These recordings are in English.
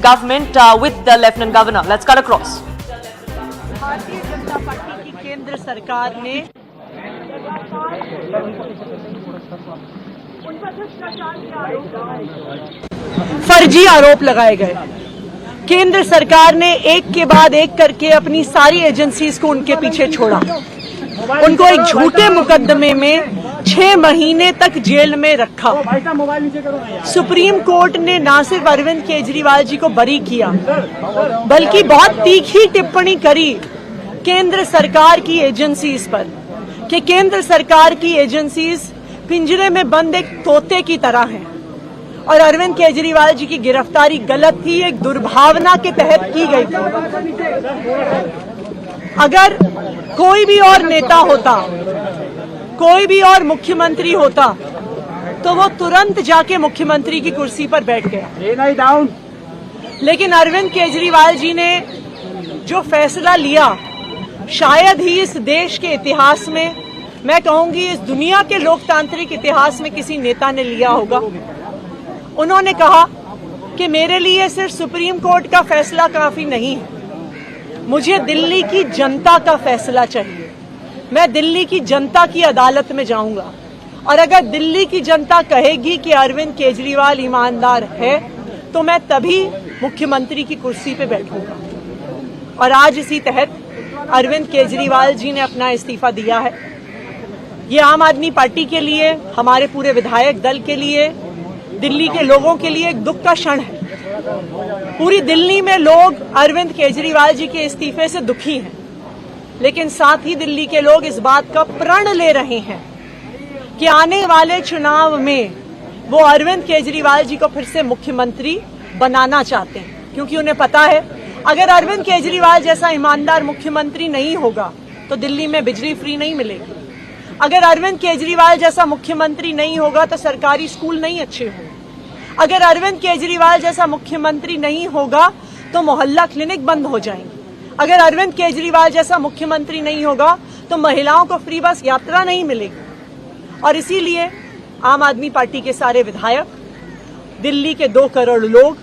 government with the Lieutenant Governor. Let's cut across. Bharatiya Janata party की केंद्र सरकार ने फर्जी आरोप लगाए गए। केंद्र सरकार ने एक के बाद एक करके अपनी सारी एजेंसीज को उनके पीछे छोड़ा। उनको एक झूठे मुकदमे में 6 महीने तक जेल में रखा। सुप्रीम कोर्ट ने न सिर्फ अरविंद केजरीवाल जी को बरी किया, बल्कि बहुत तीखी टिप्पणी करी केंद्र सरकार की एजेंसीज पर कि केंद्र सरकार की एजेंसीज पिंजरे में बंद एक तोते की तरह हैं और अरविंद केजरीवाल जी की गिरफ्तारी गलत थी, एक दुर्भावना के तहत की गई थी। अगर कोई भी और नेता होता, कोई भी और मुख्यमंत्री होता, तो वो तुरंत जाके मुख्यमंत्री की कुर्सी पर बैठ गया। लेकिन अरविंद केजरीवाल जी ने जो फैसला लिया, शायद ही इस देश के इतिहास में, मैं कहूंगी इस दुनिया के लोकतांत्रिक इतिहास में किसी नेता ने लिया होगा। उन्होंने कहा कि मेरे लिए सिर्फ सुप्रीम कोर्ट का फैसला काफी नहीं है, मुझे दिल्ली की जनता का फैसला चाहिए। मैं दिल्ली की जनता की अदालत में जाऊंगा और अगर दिल्ली की जनता कहेगी कि अरविंद केजरीवाल ईमानदार है, तो मैं तभी मुख्यमंत्री की कुर्सी पे बैठूंगा। और आज इसी तहत अरविंद केजरीवाल जी ने अपना इस्तीफा दिया है। ये आम आदमी पार्टी के लिए, हमारे पूरे विधायक दल के लिए, दिल्ली के लोगों के लिए एक दुख का क्षण है। पूरी दिल्ली में लोग अरविंद केजरीवाल जी के इस्तीफे से दुखी हैं, लेकिन साथ ही दिल्ली के लोग इस बात का प्रण ले रहे हैं कि आने वाले चुनाव में वो अरविंद केजरीवाल जी को फिर से मुख्यमंत्री बनाना चाहते हैं, क्योंकि उन्हें पता है अगर अरविंद केजरीवाल जैसा ईमानदार मुख्यमंत्री नहीं होगा तो दिल्ली में बिजली फ्री नहीं मिलेगी। अगर अरविंद केजरीवाल जैसा मुख्यमंत्री नहीं होगा तो सरकारी स्कूल नहीं अच्छे होंगे। अगर अरविंद केजरीवाल जैसा मुख्यमंत्री नहीं होगा तो मोहल्ला क्लिनिक बंद हो जाएंगे। अगर अरविंद केजरीवाल जैसा मुख्यमंत्री नहीं होगा तो महिलाओं को फ्री बस यात्रा नहीं मिलेगी। और इसीलिए आम आदमी पार्टी के सारे विधायक, दिल्ली के 2 करोड़ लोग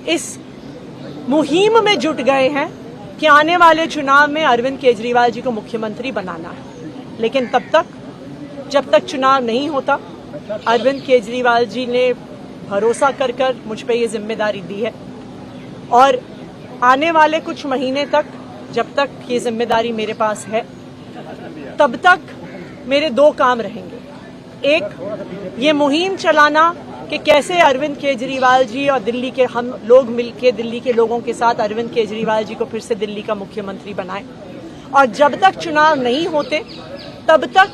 इस मुहिम में जुट गए हैं कि आने वाले चुनाव में अरविंद केजरीवाल जी को मुख्यमंत्री बनाना है। लेकिन तब तक, जब तक चुनाव नहीं होता, अरविंद केजरीवाल जी ने भरोसा कर मुझ पे ये जिम्मेदारी दी है और आने वाले कुछ महीने तक, जब तक ये जिम्मेदारी मेरे पास है, तब तक मेरे 2 काम रहेंगे। एक, ये मुहिम चलाना कि कैसे अरविंद केजरीवाल जी और दिल्ली के हम लोग मिलकर दिल्ली के लोगों के साथ अरविंद केजरीवाल जी को फिर से दिल्ली का मुख्यमंत्री बनाएं। और जब तक चुनाव नहीं होते, तब तक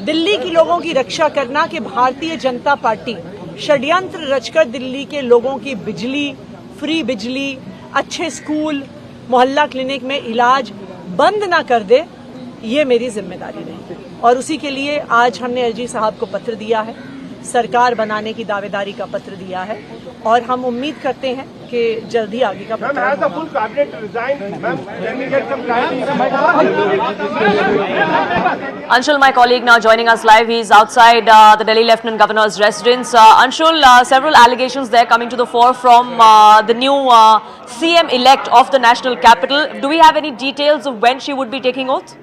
दिल्ली के लोगों की रक्षा करना कि भारतीय जनता पार्टी षड्यंत्र रचकर दिल्ली के लोगों की बिजली, फ्री बिजली, अच्छे स्कूल, मोहल्ला क्लिनिक में इलाज बंद ना कर दे, ये मेरी जिम्मेदारी रही। और उसी के लिए आज हमने एलजी साहब को पत्र दिया है, सरकार बनाने की दावेदारी का पत्र दिया है और हम उम्मीद करते हैं कि जल्दी आगे का Anshul, my colleague, now joining us live. He is outside the Delhi Lieutenant Governor's residence. Anshul, several allegations there coming to the fore from the new CM-elect of the national capital. Do we have any details of when she would be taking oath?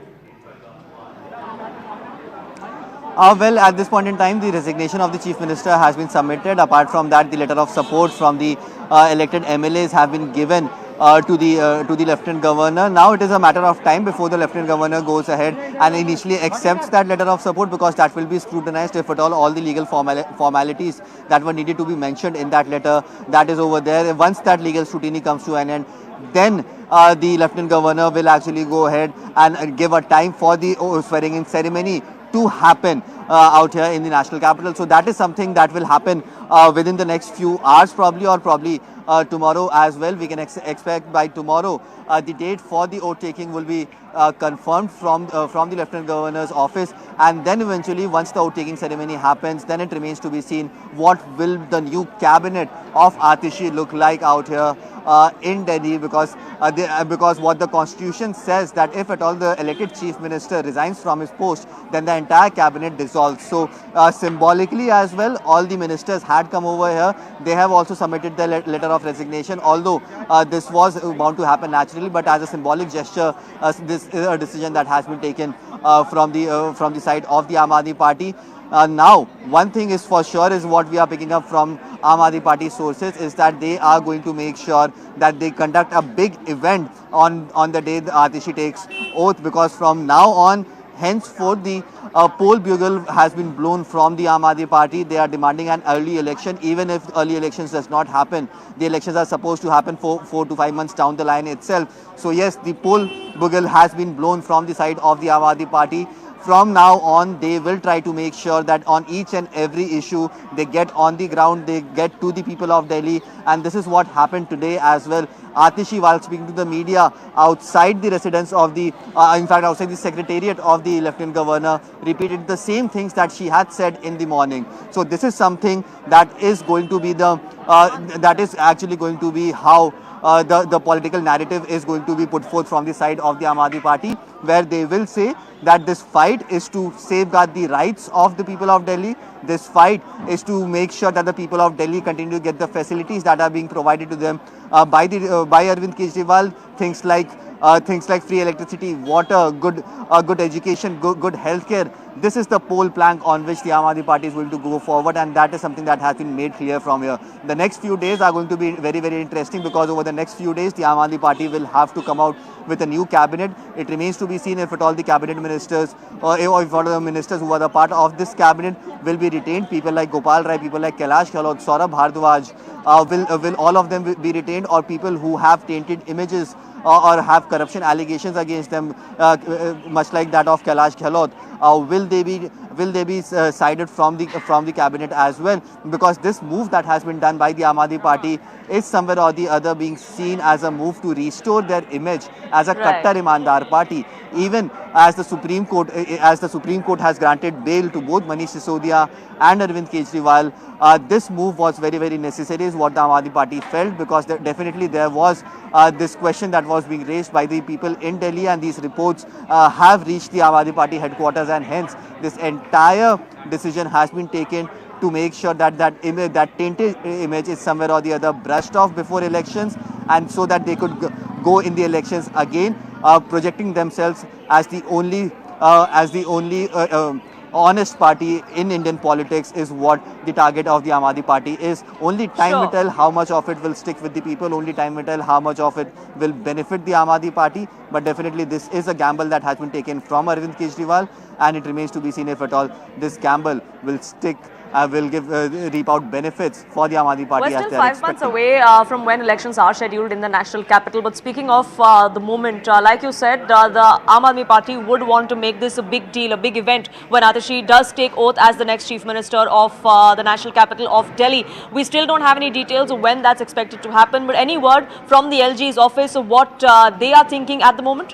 Well, at this point in time, the resignation of the Chief Minister has been submitted. Apart from that, the letter of support from the elected MLAs have been given to the Lieutenant Governor. Now it is a matter of time before the Lieutenant Governor goes ahead and initially accepts that letter of support, because that will be scrutinized if at all the legal formalities that were needed to be mentioned in that letter, that is over there. Once that legal scrutiny comes to an end, then the Lieutenant Governor will actually go ahead and give a time for the swearing-in ceremony to happen out here in the national capital. So that is something that will happen within the next few hours probably, or probably tomorrow as well. We can expect by tomorrow the date for the oath taking will be confirmed from the Lieutenant Governor's office, and then eventually once the oath taking ceremony happens, then it remains to be seen what will the new cabinet of Atishi look like out here in Delhi, because what the constitution says, that if at all the elected chief minister resigns from his post, then the entire cabinet dissolves. So symbolically as well, all the ministers had come over here. They have also submitted the letter of resignation, although this was bound to happen naturally, but as a symbolic gesture, this is a decision that has been taken from the side of the Aam Aadmi Party. Now, one thing is for sure, is what we are picking up from Aam Aadmi Party sources, is that they are going to make sure that they conduct a big event on the day Atishi takes oath, because from now on, henceforth, the poll bugle has been blown from the Aam Aadmi Party. They are demanding an early election. Even if early elections does not happen, the elections are supposed to happen 4 to 5 months down the line itself. So yes, the poll bugle has been blown from the side of the Aam Aadmi Party. From now on, they will try to make sure that on each and every issue, they get on the ground, they get to the people of Delhi. And this is what happened today as well. Atishi, while speaking to the media outside the residence of the, in fact, outside the secretariat of the Lieutenant Governor, repeated the same things that she had said in the morning. So this is something that is going to be that is actually going to be how the political narrative is going to be put forth from the side of the Aam Aadmi Party, where they will say that this fight is to safeguard the rights of the people of Delhi. This fight is to make sure that the people of Delhi continue to get the facilities that are being provided to them by Arvind Kejriwal. Things like free electricity, water, good education, good healthcare. This is the poll plank on which the Aam Aadmi Party is going to go forward, and that is something that has been made clear from here. The next few days are going to be very, very interesting, because over the next few days, the Aam Aadmi Party will have to come out with a new cabinet. It remains to be seen if at all the cabinet ministers or if all the ministers who are the part of this cabinet will be retained. People like Gopal Rai, people like Kailash Gehlot, Saurabh Bhardwaj, will all of them be retained, or people who have tainted images or have corruption allegations against them, much like that of Kailash Gehlot, will they be sided from the cabinet as well? Because this move that has been done by the Aam Aadmi Party is somewhere or the other being seen as a move to restore their image as a Kattar Imandar party. Even as the Supreme Court has granted bail to both Manish Sisodia and Arvind Kejriwal, this move was very, very necessary, is what the Aam Aadmi Party felt, because definitely there was this question that was being raised by the people in Delhi, and these reports have reached the Aam Aadmi Party headquarters, and hence this entire decision has been taken to make sure that that tainted image is somewhere or the other brushed off before elections, and so that they could go in the elections again, projecting themselves as the only honest party in Indian politics, is what the target of the Aam Aadmi Party is. Only time will tell how much of it will stick with the people. Only time will tell how much of it will benefit the Aam Aadmi Party. But definitely this is a gamble that has been taken from Arvind Kejriwal, and it remains to be seen if at all this gamble will stick, will reap out benefits for the Aam Aadmi Party. We're still 5 months away from when elections are scheduled in the national capital. But speaking of the moment, like you said, the Aam Aadmi Party would want to make this a big deal, a big event, when Atishi does take oath as the next chief minister of the national capital of Delhi. We still don't have any details of when that's expected to happen, but any word from the LG's office of what they are thinking at the moment?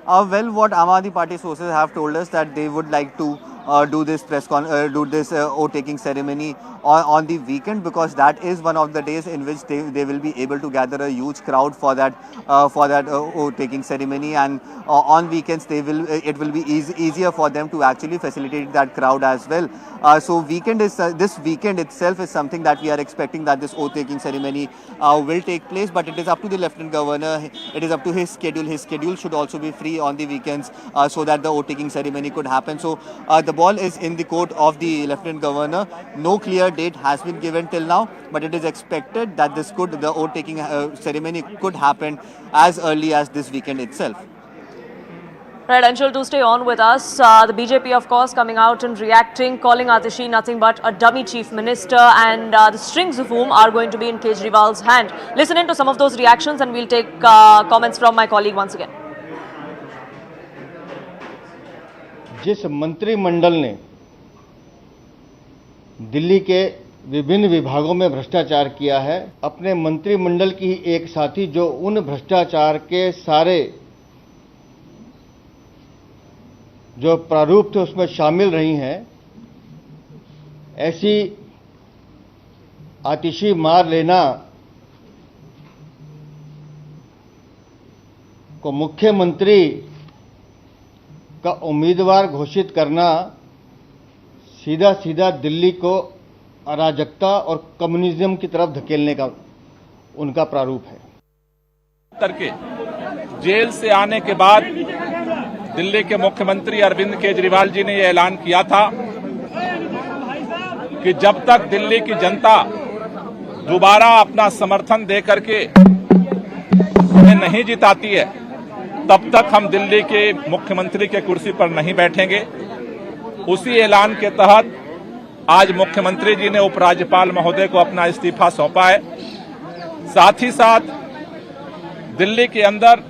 Well, what Aam Aadmi Party sources have told us, that they would like to do this oath-taking ceremony on the weekend, because that is one of the days in which they will be able to gather a huge crowd for that oath-taking ceremony, and on weekends it will be easier for them to actually facilitate that crowd as well. So this weekend itself is something that we are expecting, that this oath-taking ceremony will take place, but it is up to the Lieutenant Governor. It is up to his schedule. His schedule should also be free on the weekends, so that the oath-taking ceremony could happen. So the ball is in the court of the Lieutenant Governor. No clear date has been given till now, but it is expected that the oath-taking ceremony could happen as early as this weekend itself. Right, Anshul, to stay on with us, the BJP, of course, coming out and reacting, calling Atishi nothing but a dummy chief minister, and the strings of whom are going to be in Kejriwal's hand. Listen in to some of those reactions, and we'll take comments from my colleague once again. जिस मंत्रिमंडल ने दिल्ली के विभिन्न विभागों में भ्रष्टाचार किया है, अपने मंत्रिमंडल की ही एक साथी जो उन भ्रष्टाचार के सारे जो प्रारूप थे उसमें शामिल रही हैं, ऐसी आतिशी मार लेना को मुख्यमंत्री का उम्मीदवार घोषित करना सीधा सीधा दिल्ली को अराजकता और कम्युनिज्म की तरफ धकेलने का उनका प्रारूप है। करके जेल से आने के बाद दिल्ली के मुख्यमंत्री अरविंद केजरीवाल जी ने यह ऐलान किया था कि जब तक दिल्ली की जनता दोबारा अपना समर्थन दे करके उन्हें नहीं जिताती है तब तक हम दिल्ली के मुख्यमंत्री के कुर्सी पर नहीं बैठेंगे। उसी ऐलान के तहत आज मुख्यमंत्री जी ने उपराज्यपाल महोदय को अपना इस्तीफा सौंपा है। साथ ही साथ दिल्ली के अंदर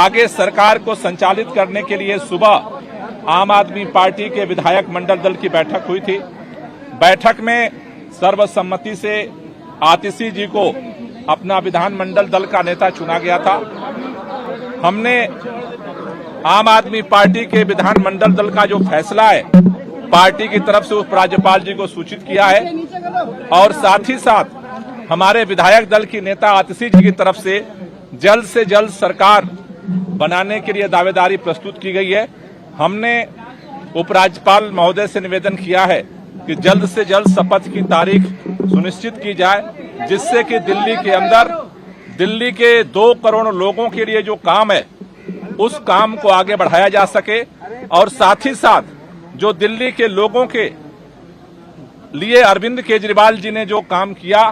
आगे सरकार को संचालित करने के लिए सुबह आम आदमी पार्टी के विधायक मंडल दल की बैठक हुई थी। बैठक में सर्वसम्मति से आतिशी जी को अपना विधानमंडल दल का नेता चुना गया था। हमने आम आदमी पार्टी के विधानमंडल दल का जो फैसला है पार्टी की तरफ से उपराज्यपाल जी को सूचित किया है और साथ ही साथ हमारे विधायक दल की नेता आतिशी जी की तरफ से जल्द सरकार बनाने के लिए दावेदारी प्रस्तुत की गई है। हमने उपराज्यपाल महोदय से निवेदन किया है कि जल्द से जल्द शपथ की तारीख सुनिश्चित की जाए जिससे कि दिल्ली के अंदर दिल्ली के 2 करोड़ लोगों के लिए जो काम है उस काम को आगे बढ़ाया जा सके और साथ ही साथ जो दिल्ली के लोगों के लिए अरविंद केजरीवाल जी ने जो काम किया,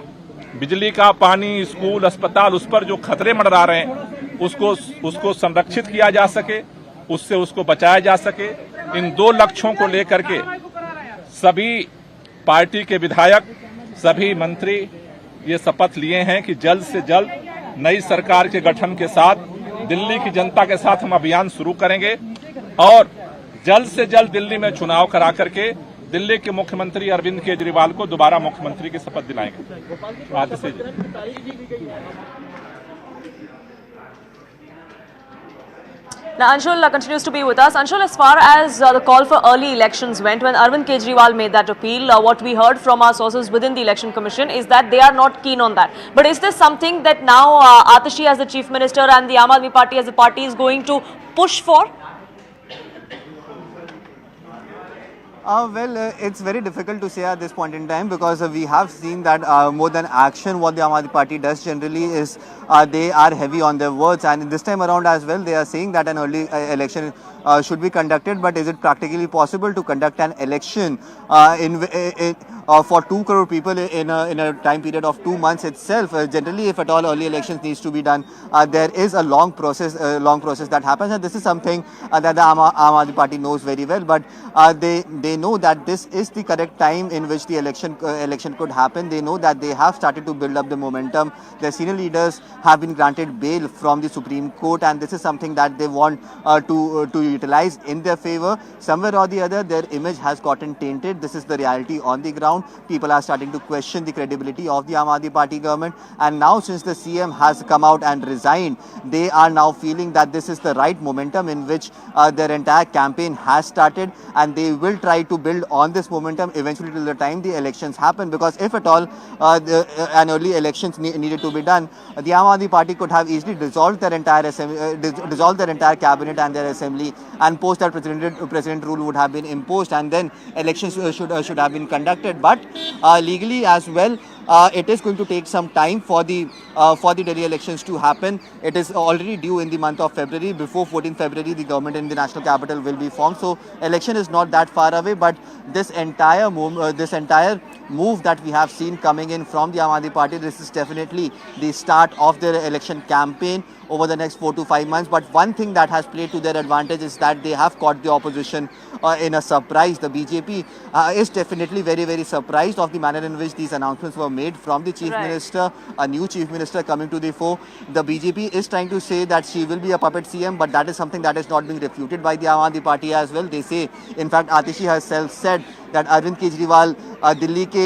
बिजली का, पानी, स्कूल, अस्पताल, उस पर जो खतरे मंडरा रहे हैं उसको संरक्षित किया जा सके, उससे उसको बचाया जा सके। इन 2 लक्ष्यों को लेकर के सभी पार्टी के विधायक, सभी मंत्री ये शपथ लिए हैं कि जल्द से जल्द नई सरकार के गठन के साथ दिल्ली की जनता के साथ हम अभियान शुरू करेंगे और जल्द से जल्द दिल्ली में चुनाव करा करके दिल्ली के मुख्यमंत्री अरविंद केजरीवाल को दोबारा मुख्यमंत्री की शपथ दिलाएंगे। Now, Anshul continues to be with us. Anshul, as far as the call for early elections went, when Arvind Kejriwal made that appeal, what we heard from our sources within the Election Commission is that they are not keen on that. But is this something that now Atishi as the Chief Minister and the Aam Aadmi Party as a party is going to push for? It's very difficult to say at this point in time because we have seen that more than action, what the Aam Aadmi Party does generally is they are heavy on their words, and this time around as well they are saying that an early election should be conducted. But is it practically possible to conduct an election for 2 crore people in a time period of 2 months itself? Generally, if at all early elections needs to be done, there is a long process that happens, and this is something that the Aam Aadmi Party knows very well. But they know that this is the correct time in which the election could happen. They know that they have started to build up the momentum. Their senior leaders have been granted bail from the Supreme Court, and this is something that they want to utilize in their favor. Somewhere or the other, their image has gotten tainted. This is the reality on the ground. People are starting to question the credibility of the Aam Aadmi Party government, and now since the CM has come out and resigned, they are now feeling that this is the right momentum in which their entire campaign has started, and they will try to build on this momentum eventually till the time the elections happen. Because if at all an early elections needed to be done, the Aam Aadmi Party could have easily dissolved their entire cabinet and their assembly, and post that president rule would have been imposed, and then elections should have been conducted. But legally as well, it is going to take some time for the Delhi elections to happen. It is already due in the month of February. Before 14th February, the government in the national capital will be formed. So election is not that far away. But this entire move that we have seen coming in from the Aam Aadmi Party, this is definitely the start of their election campaign over the next 4 to 5 months. But one thing that has played to their advantage is that they have caught the opposition in a surprise. The BJP is definitely very, very surprised of the manner in which these announcements were made from the Chief Minister, a new Chief Minister coming to the fore. The BJP is trying to say that she will be a puppet CM, but that is something that is not being refuted by the Aam Aadmi Party as well. They say, in fact, Atishi herself said that Arvind Kejriwal Delhi ke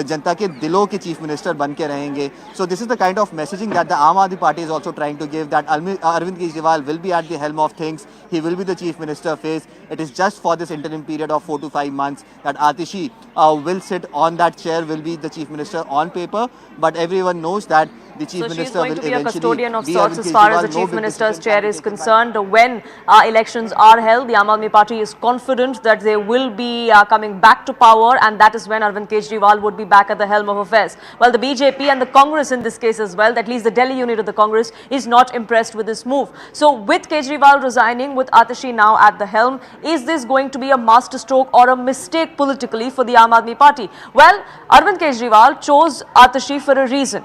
जनता के दिलों के chief minister बन के रहेंगे. So this is the kind of messaging that the Aam Aadmi Party is also trying to give, that that Arvind Kejriwal will be at the helm of things. He will be the chief minister face. It is just for this interim period of 4 to 5 months that Atishi will sit on that chair, will be the chief minister on paper. But everyone knows that the chief So she's minister going will to be a eventually custodian of be sorts Arvind as far as Kejriwal. the No chief big minister's decision chair can is be taken. concerned. When elections are held, the Aam Aadmi Party is confident that they will be coming back to power, and that is when Arvind Kejriwal would be back at the helm of affairs. Well, the BJP and the Congress in this case as well, at least the Delhi unit of the Congress, is not impressed with this move. So with Kejriwal resigning, with Atishi now at the helm, is this going to be a masterstroke or a mistake politically for the Aam Aadmi Party? Well, Arvind Kejriwal chose Atishi for a reason.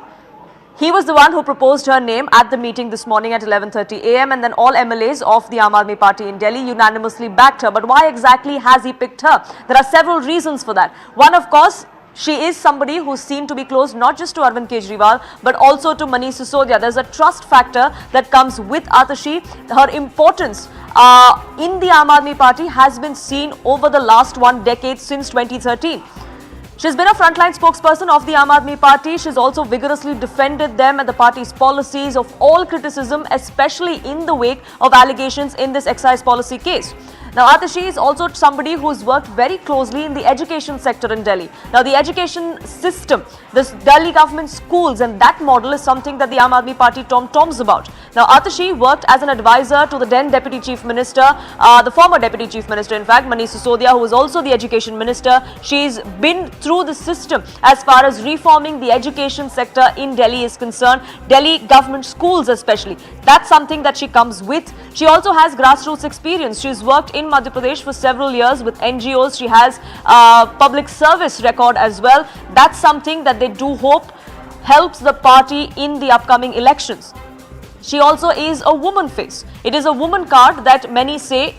He was the one who proposed her name at the meeting this morning at 11:30 a.m. and then all MLAs of the Aam Aadmi Party in Delhi unanimously backed her. But why exactly has he picked her? There are several reasons for that. One, of course, she is somebody who's seen to be close not just to Arvind Kejriwal but also to Manish Sisodia. There's a trust factor that comes with Atishi. Her importance in the Aam Aadmi Party has been seen over the last 1 decade since 2013. She's been a frontline spokesperson of the Aam Aadmi Party. She's also vigorously defended them and the party's policies of all criticism, especially in the wake of allegations in this excise policy case. Now, Atishi is also somebody who's worked very closely in the education sector in Delhi. Now, the education system, this Delhi government schools and that model is something that the Aam Aadmi Party toms about. Now, Atishi worked as an advisor to the then Deputy Chief Minister, the former Deputy Chief Minister, in fact, Manish Sisodia, who was also the Education Minister. She's been through the system as far as reforming the education sector in Delhi is concerned, Delhi government schools especially. That's something that she comes with. She also has grassroots experience. She's worked in Madhya Pradesh for several years with NGOs. She has public service record as well. That's something that they do hope helps the party in the upcoming elections. She also is a woman face. It is a woman card that many say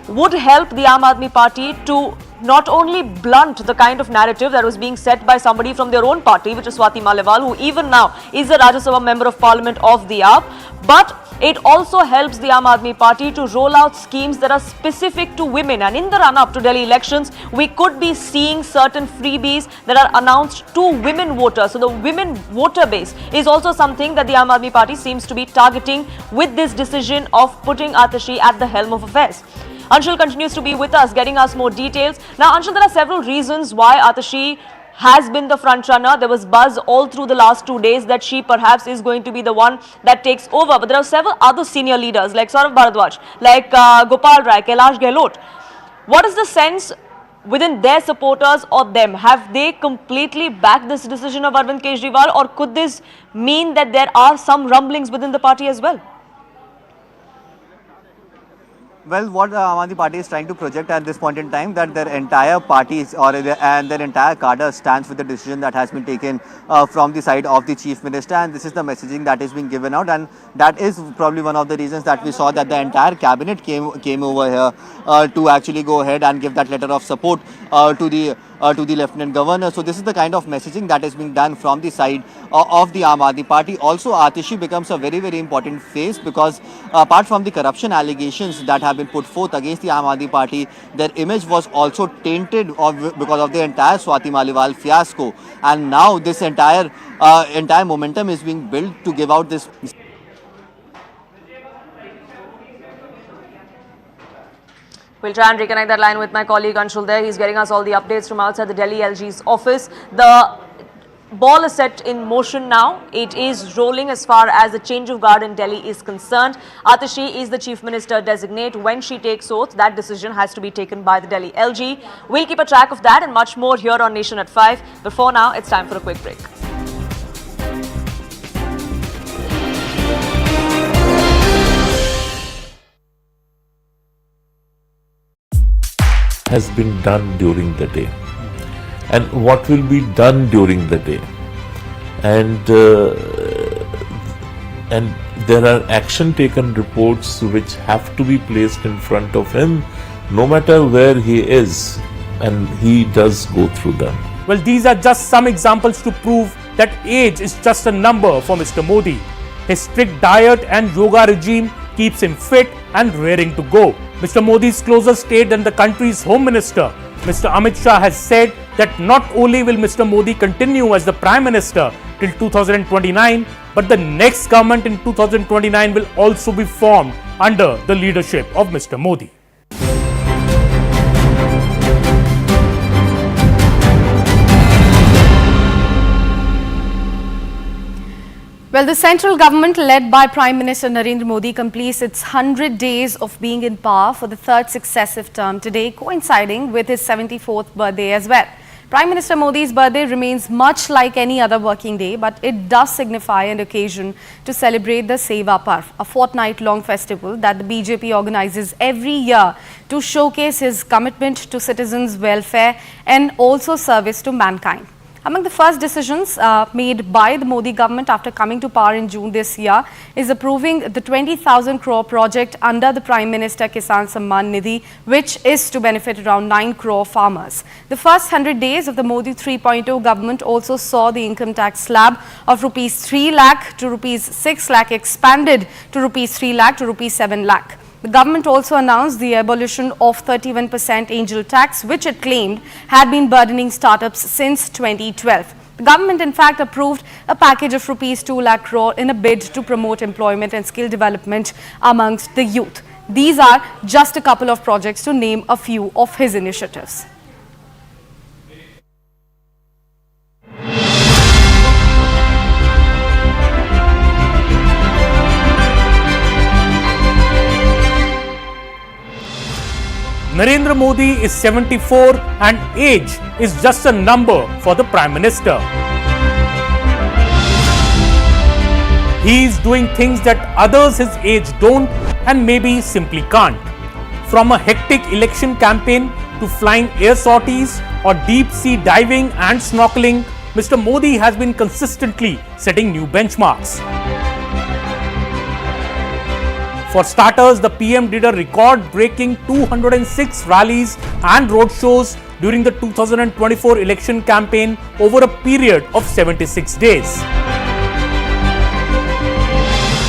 would help the Aam Aadmi Party to not only blunt the kind of narrative that was being set by somebody from their own party, which is Swati Maliwal, who even now is a Rajya Sabha member of Parliament of the AAP, but it also helps the Aam Aadmi Party to roll out schemes that are specific to women. And in the run-up to Delhi elections, we could be seeing certain freebies that are announced to women voters. So the women voter base is also something that the Aam Aadmi Party seems to be targeting with this decision of putting Atishi at the helm of affairs. Anshul continues to be with us, getting us more details. Now, Anshul, there are several reasons why Atishi has been the front runner. There was buzz all through the last 2 days that she perhaps is going to be the one that takes over. But there are several other senior leaders like Saurav Bharadwaj, like Gopal Rai, Kailash Gehlot. What is the sense within their supporters or them? Have they completely backed this decision of Arvind Kejriwal, or could this mean that there are some rumblings within the party as well? Well, what Aam Aadmi Party is trying to project at this point in time, that their entire parties and their entire cadre stands with the decision that has been taken from the side of the Chief Minister, and this is the messaging that is being given out, and that is probably one of the reasons that we saw that the entire cabinet came over here to actually go ahead and give that letter of support to the Lieutenant Governor. So this is the kind of messaging that is being done from the side of the Aam Aadmi Party. Also, Atishi becomes a very, very important face because apart from the corruption allegations that have been put forth against the Aam Aadmi Party, their image was also tainted because of the entire Swati Maliwal fiasco. And now this entire momentum is being built to give out this. We'll try and reconnect that line with my colleague Anshul there. He's getting us all the updates from outside the Delhi LG's office. The ball is set in motion now. It is rolling as far as the change of guard in Delhi is concerned. Atishi is the Chief Minister designate. When she takes oath, that decision has to be taken by the Delhi LG. We'll keep a track of that and much more here on Nation at 5. But for now, it's time for a quick break. Has been done during the day and what will be done during the day, and there are action taken reports which have to be placed in front of him no matter where he is, and he does go through them. Well, these are just some examples to prove that age is just a number for Mr. Modi. His strict diet and yoga regime keeps him fit and raring to go. Mr. Modi's closest aide and the country's Home Minister, Mr. Amit Shah, has said that not only will Mr. Modi continue as the Prime Minister till 2029, but the next government in 2029 will also be formed under the leadership of Mr. Modi. Well, the central government led by Prime Minister Narendra Modi completes its 100 days of being in power for the third successive term today, coinciding with his 74th birthday as well. Prime Minister Modi's birthday remains much like any other working day, but it does signify an occasion to celebrate the Seva Parv, a fortnight-long festival that the BJP organizes every year to showcase his commitment to citizens' welfare and also service to mankind. Among the first decisions made by the Modi government after coming to power in June this year is approving the 20,000 crore project under the Prime Minister Kisan Samman Nidhi, which is to benefit around 9 crore farmers. The first 100 days of the Modi 3.0 government also saw the income tax slab of rupees 3 lakh to rupees 6 lakh expanded to rupees 3 lakh to rupees 7 lakh. The government also announced the abolition of 31% angel tax, which it claimed had been burdening startups since 2012. The government in fact approved a package of rupees 2 lakh crore in a bid to promote employment and skill development amongst the youth. These are just a couple of projects to name a few of his initiatives. Narendra Modi is 74 and age is just a number for the Prime Minister. He is doing things that others his age don't and maybe simply can't. From a hectic election campaign to flying air sorties or deep sea diving and snorkeling, Mr. Modi has been consistently setting new benchmarks. For starters, the PM did a record-breaking 206 rallies and roadshows during the 2024 election campaign over a period of 76 days.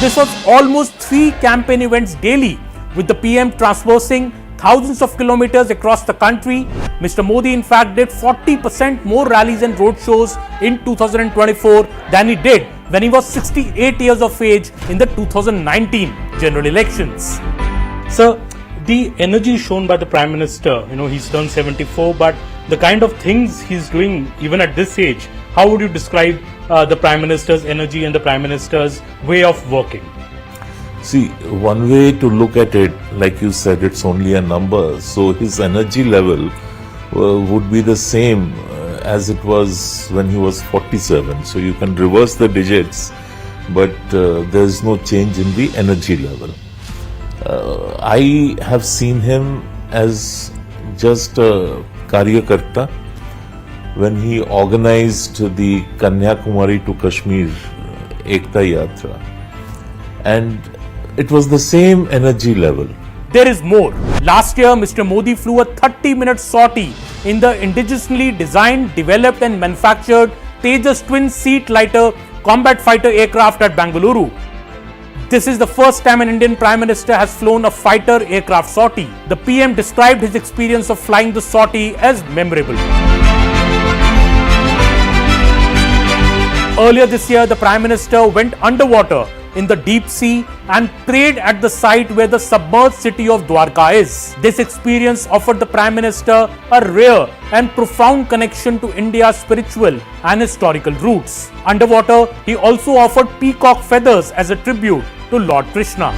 This was almost 3 campaign events daily, with the PM traversing thousands of kilometers across the country. Mr. Modi in fact did 40% more rallies and roadshows in 2024 than he did when he was 68 years of age in the 2019 general elections. Sir, the energy shown by the Prime Minister, he's turned 74, but the kind of things he's doing even at this age, how would you describe the Prime Minister's energy and the Prime Minister's way of working? See, one way to look at it, like you said, it's only a number. So his energy level would be the same as it was when he was 47. So you can reverse the digits, but there is no change in the energy level. I have seen him as just a Karyakarta when he organized the Kanyakumari to Kashmir Ekta Yatra. And it was the same energy level. There is more. Last year, Mr. Modi flew a 30-minute sortie in the indigenously designed, developed and manufactured Tejas twin-seat lighter combat fighter aircraft at Bengaluru. This is the first time an Indian Prime Minister has flown a fighter aircraft sortie. The PM described his experience of flying the sortie as memorable. Earlier this year, the Prime Minister went underwater in the deep sea and prayed at the site where the submerged city of Dwarka is. This experience offered the Prime Minister a rare and profound connection to India's spiritual and historical roots. Underwater, he also offered peacock feathers as a tribute to Lord Krishna.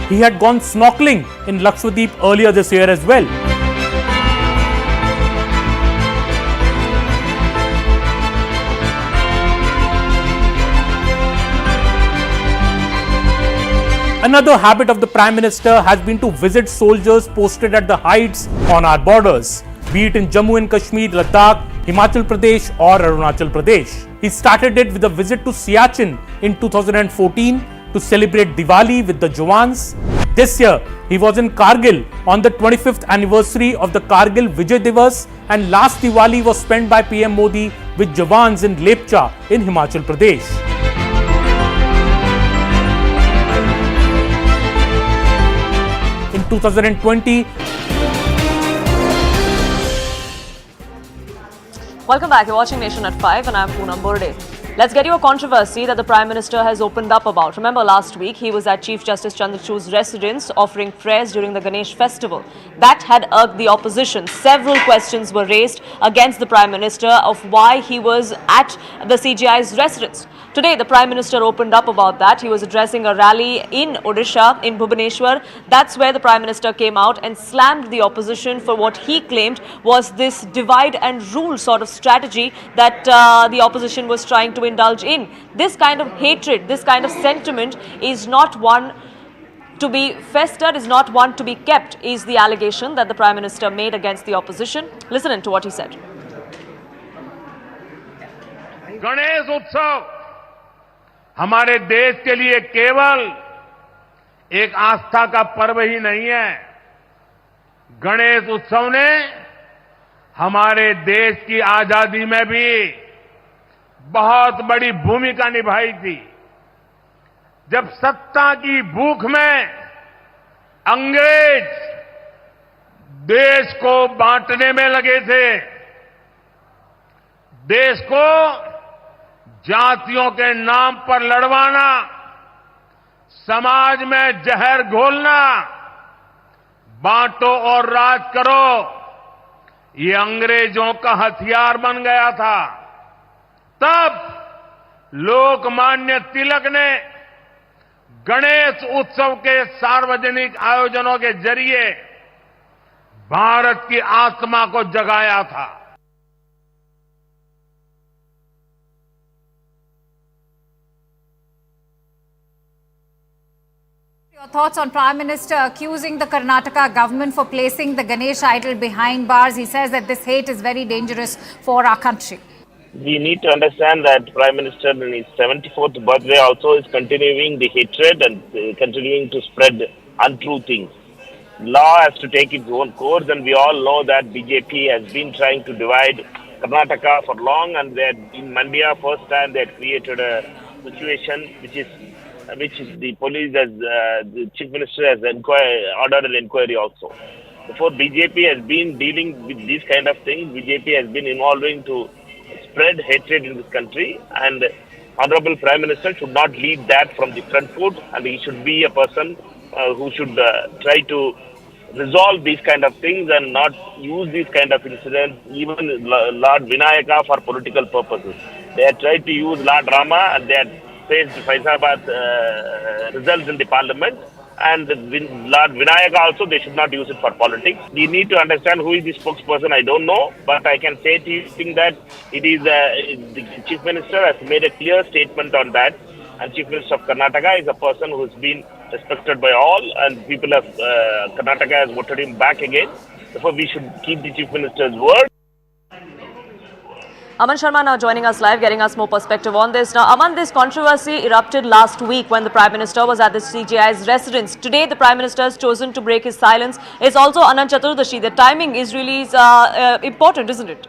He had gone snorkeling in Lakshadweep earlier this year as well. Another habit of the Prime Minister has been to visit soldiers posted at the heights on our borders, be it in Jammu and Kashmir, Ladakh, Himachal Pradesh or Arunachal Pradesh. He started it with a visit to Siachen in 2014 to celebrate Diwali with the Jawans. This year, he was in Kargil on the 25th anniversary of the Kargil Vijay Divas, and last Diwali was spent by PM Modi with Jawans in Lepcha in Himachal Pradesh. 2020. Welcome back. You're watching Nation at 5 and I'm Poonam Burde. Let's get you a controversy that the Prime Minister has opened up about. Remember last week he was at Chief Justice Chandrachud's residence offering prayers during the Ganesh festival. That had irked the opposition. Several questions were raised against the Prime Minister of why he was at the CJI's residence. Today, the Prime Minister opened up about that. He was addressing a rally in Odisha, in Bhubaneswar. That's where the Prime Minister came out and slammed the opposition for what he claimed was this divide and rule sort of strategy that the opposition was trying to indulge in. This kind of hatred, this kind of sentiment is not one to be festered, is not one to be kept, is the allegation that the Prime Minister made against the opposition. Listen in to what he said. Ganesh उत्सव हमारे देश के लिए केवल एक आस्था का पर्व ही नहीं है। गणेश उत्सव ने हमारे देश की आजादी में भी बहुत बड़ी भूमिका निभाई थी। जब सत्ता की भूख में अंग्रेज देश को बांटने में लगे थे, देश को जातियों के नाम पर लड़वाना, समाज में जहर घोलना, बांटो और राज करो, ये अंग्रेजों का हथियार बन गया था। तब लोकमान्य तिलक ने गणेश उत्सव के सार्वजनिक आयोजनों के जरिए भारत की आत्मा को जगाया था। Your thoughts on Prime Minister accusing the Karnataka government for placing the Ganesh idol behind bars? He says that this hate is very dangerous for our country. We need to understand that Prime Minister in his 74th birthday also is continuing the hatred and continuing to spread untrue things. Law has to take its own course, and we all know that BJP has been trying to divide Karnataka for long, and they had, in Mandya first time they had created a situation which the police has, the Chief Minister has ordered an inquiry also. Therefore, BJP has been dealing with these kind of things. BJP has been involving to spread hatred in this country, and Honorable Prime Minister should not lead that from the front foot, and he should be a person who should try to resolve these kind of things and not use these kind of incidents, even Lord Vinayaka, for political purposes. They had tried to use Lord Rama, and they had faced Faizabad results in the parliament, and Lord Vinayaka also, they should not use it for politics. We need to understand who is the spokesperson. I don't know, but I can say to you that it is the Chief Minister has made a clear statement on that, and Chief Minister of Karnataka is a person who has been respected by all, and people of Karnataka has voted him back again. Therefore, we should keep the Chief Minister's word. Aman Sharma now joining us live, getting us more perspective on this. Now, Aman, this controversy erupted last week when the Prime Minister was at the CJI's residence. Today, the Prime Minister has chosen to break his silence. It's also Anant Chaturdashi. The timing is really important, isn't it?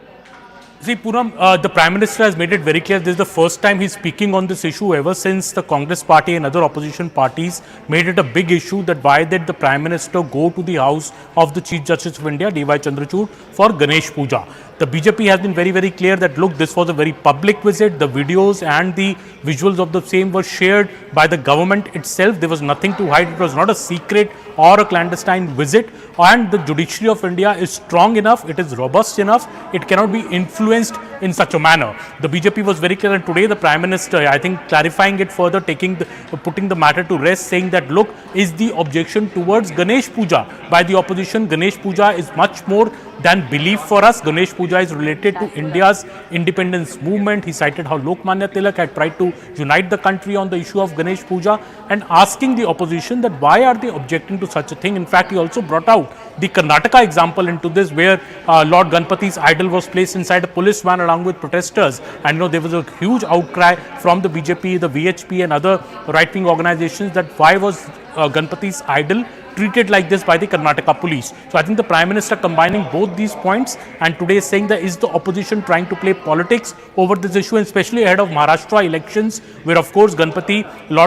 See, Poonam, the Prime Minister has made it very clear this is the first time he's speaking on this issue ever since the Congress party and other opposition parties made it a big issue that why did the Prime Minister go to the house of the Chief Justice of India, D.Y. Chandrachud, for Ganesh Puja. The BJP has been very, very clear that, look, this was a very public visit. The videos and the visuals of the same were shared by the government itself. There was nothing to hide. It was not a secret or a clandestine visit. And the judiciary of India is strong enough. It is robust enough. It cannot be influenced in such a manner. The BJP was very clear, and today the Prime Minister, I think, clarifying it further, putting the matter to rest, saying that, look, is the objection towards Ganesh Puja by the opposition. Ganesh Puja is much more than belief for us. Ganesh Puja is related to India's independence movement. He cited how Lokmanya Tilak had tried to unite the country on the issue of Ganesh Puja, and asking the opposition that why are they objecting to such a thing. In fact, he also brought out the Karnataka example into this, where Lord Ganpati's idol was placed inside a police van along with protesters, and there was a huge outcry from the BJP, the VHP and other right-wing organizations that why was Ganpati's idol treated like this by the Karnataka police. So I think the Prime Minister combining both these points and today saying that is the opposition trying to play politics over this issue, and especially ahead of Maharashtra elections, where of course Lord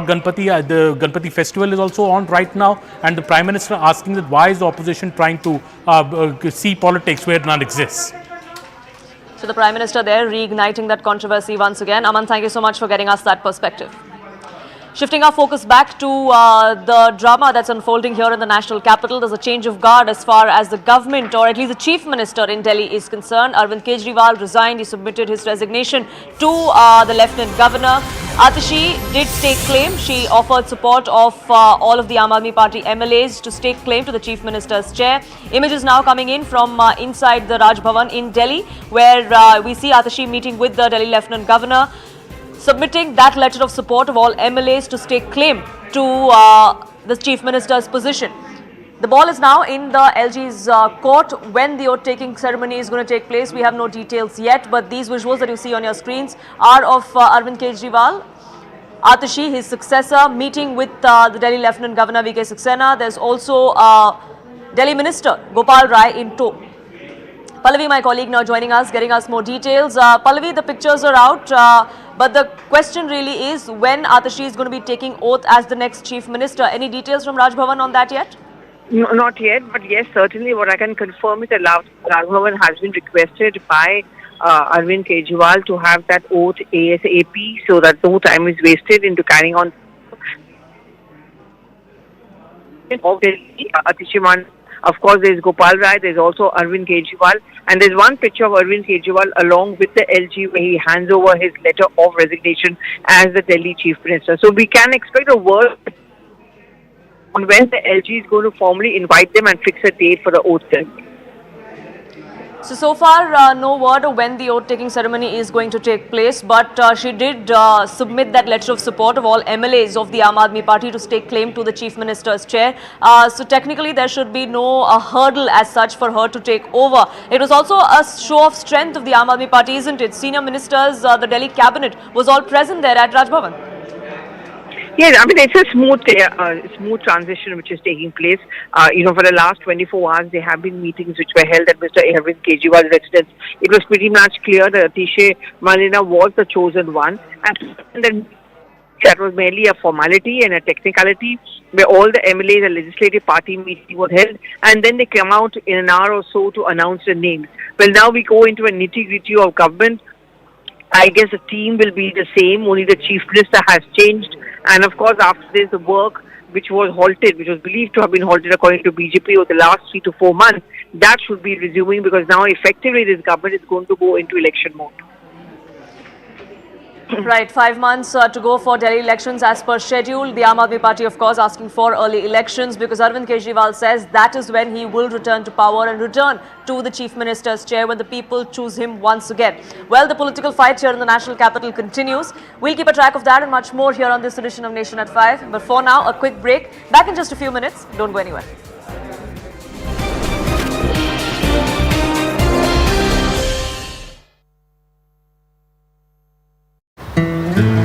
Ganpati, the Ganpati festival is also on right now, and the Prime Minister asking that why is the opposition trying to see politics where none exists. So the Prime Minister there reigniting that controversy once again. Aman, thank you so much for getting us that perspective. Shifting our focus back to the drama that's unfolding here in the national capital, there's a change of guard as far as the government, or at least the Chief Minister in Delhi is concerned. Arvind Kejriwal resigned. He submitted his resignation to the Lieutenant Governor. Atishi did stake claim. She offered support of all of the Aam Aadmi Party MLAs to stake claim to the Chief Minister's chair. Images now coming in from inside the Raj Bhavan in Delhi, where we see Atishi meeting with the Delhi Lieutenant Governor, submitting that letter of support of all MLAs to stake claim to the Chief Minister's position. The ball is now in the LG's court. When the oath-taking ceremony is going to take place, we have no details yet, but these visuals that you see on your screens are of Arvind Kejriwal, Atishi, his successor, meeting with the Delhi Lieutenant Governor VK Saxena. There's also Delhi Minister Gopal Rai in tow. Pallavi, my colleague, now joining us, getting us more details. Pallavi, the pictures are out, but the question really is when Atishi is going to be taking oath as the next Chief Minister. Any details from Raj Bhavan on that yet? No, not yet, but yes, certainly what I can confirm is that Raj Bhavan has been requested by Arvind Kejriwal to have that oath ASAP so that no time is wasted into carrying on. Atishi, of course, there is Gopal Rai, there is also Arvind Kejriwal, and there is one picture of Arvind Kejriwal along with the LG where he hands over his letter of resignation as the Delhi Chief Minister. So we can expect a word on when the LG is going to formally invite them and fix a date for the oath ceremony. So far, no word of when the oath-taking ceremony is going to take place, but she did submit that letter of support of all MLAs of the Aam Aadmi Party to stake claim to the Chief Minister's chair. So technically, there should be no hurdle as such for her to take over. It was also a show of strength of the Aam Aadmi Party, isn't it? Senior ministers, the Delhi cabinet was all present there at Raj Bhavan. Yes, I mean, it's a smooth transition which is taking place. For the last 24 hours, there have been meetings which were held at Mr. Arvind Kejriwal's residence. It was pretty much clear that Atishi Malina was the chosen one, and then that was merely a formality and a technicality where all the MLAs and legislative party meeting was held, and then they come out in an hour or so to announce the names. Well, now we go into a nitty-gritty of government. I guess the team will be the same, only the Chief Minister has changed. And of course, after this, the work which was halted, which was believed to have been halted according to BJP over the last 3 to 4 months, that should be resuming because now effectively this government is going to go into election mode. Right, 5 months to go for Delhi elections as per schedule. The Aam Aadmi Party, of course, asking for early elections because Arvind Kejriwal says that is when he will return to power and return to the Chief Minister's chair when the people choose him once again. Well, the political fight here in the national capital continues. We'll keep a track of that and much more here on this edition of Nation at 5. But for now, a quick break. Back in just a few minutes. Don't go anywhere.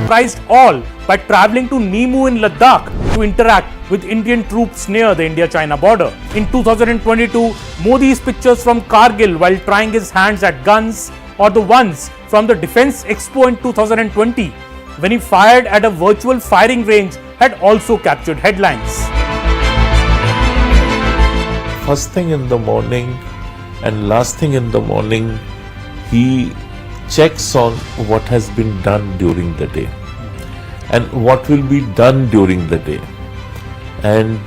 Surprised all by travelling to Nimu in Ladakh to interact with Indian troops near the India-China border. In 2022, Modi's pictures from Kargil while trying his hands at guns, or the ones from the Defence Expo in 2020 when he fired at a virtual firing range had also captured headlines. First thing in the morning and last thing in the morning, he checks on what has been done during the day and what will be done during the day, and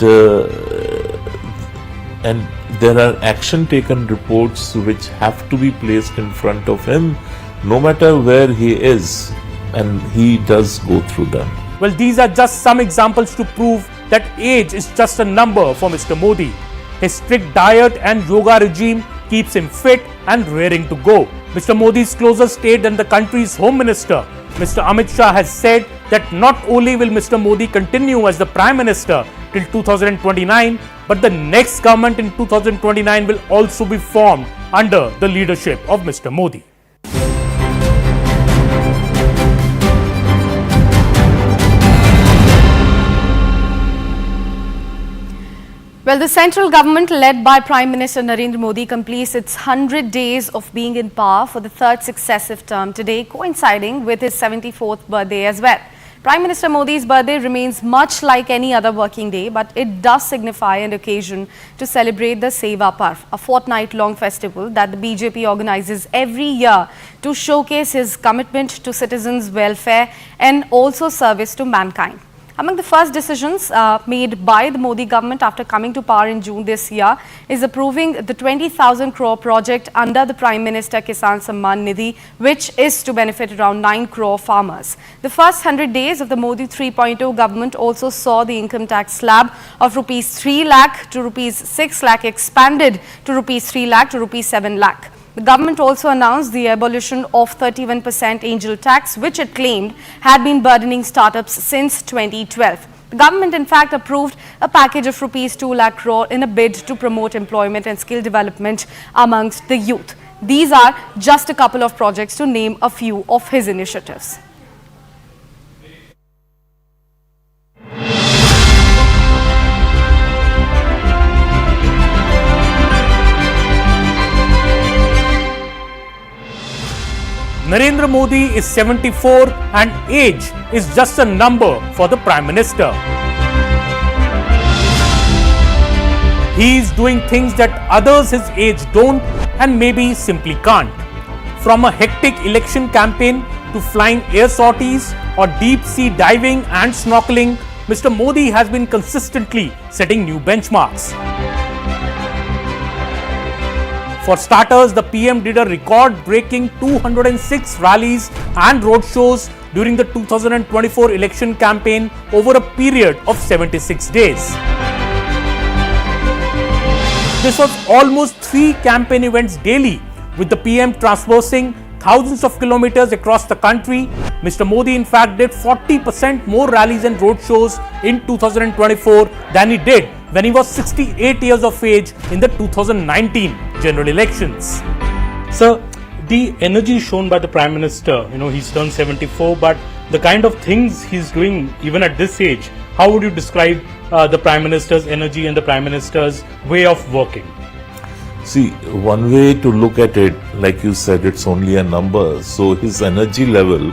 there are action taken reports which have to be placed in front of him no matter where he is, and he does go through them. Well, these are just some examples to prove that age is just a number for Mr. Modi. His strict diet and yoga regime keeps him fit and raring to go. Mr. Modi's closer state than the country's Home Minister, Mr. Amit Shah, has said that not only will Mr. Modi continue as the Prime Minister till 2029, but the next government in 2029 will also be formed under the leadership of Mr. Modi. Well, the central government led by Prime Minister Narendra Modi completes its 100 days of being in power for the third successive term today, coinciding with his 74th birthday as well. Prime Minister Modi's birthday remains much like any other working day, but it does signify an occasion to celebrate the Seva Parv, a fortnight-long festival that the BJP organizes every year to showcase his commitment to citizens' welfare and also service to mankind. Among the first decisions made by the Modi government after coming to power in June this year is approving the 20,000 crore project under the Prime Minister Kisan Samman Nidhi, which is to benefit around 9 crore farmers. The first 100 days of the Modi 3.0 government also saw the income tax slab of rupees 3 lakh to rupees 6 lakh expanded to rupees 3 lakh to rupees 7 lakh. The government also announced the abolition of 31% angel tax, which it claimed had been burdening startups since 2012. The government in fact approved a package of rupees 2 lakh crore in a bid to promote employment and skill development amongst the youth. These are just a couple of projects to name a few of his initiatives. Narendra Modi is 74 and age is just a number for the Prime Minister. He is doing things that others his age don't and maybe simply can't. From a hectic election campaign to flying air sorties or deep sea diving and snorkeling, Mr. Modi has been consistently setting new benchmarks. For starters, the PM did a record-breaking 206 rallies and roadshows during the 2024 election campaign over a period of 76 days. This was almost 3 campaign events daily, with the PM traversing thousands of kilometers across the country. Mr. Modi in fact did 40% more rallies and roadshows in 2024 than he did when he was 68 years of age in the 2019 general elections. Sir, the energy shown by the Prime Minister, he's turned 74, but the kind of things he's doing even at this age, how would you describe the Prime Minister's energy and the Prime Minister's way of working? See, one way to look at it, like you said, it's only a number. So his energy level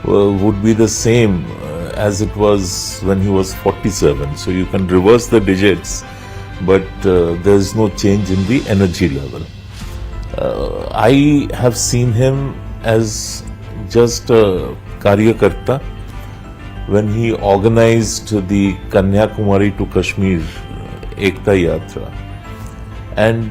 would be the same as it was when he was 47. So you can reverse the digits, but there is no change in the energy level. I have seen him as just a Karyakarta when he organized the Kanyakumari to Kashmir Ekta Yatra. And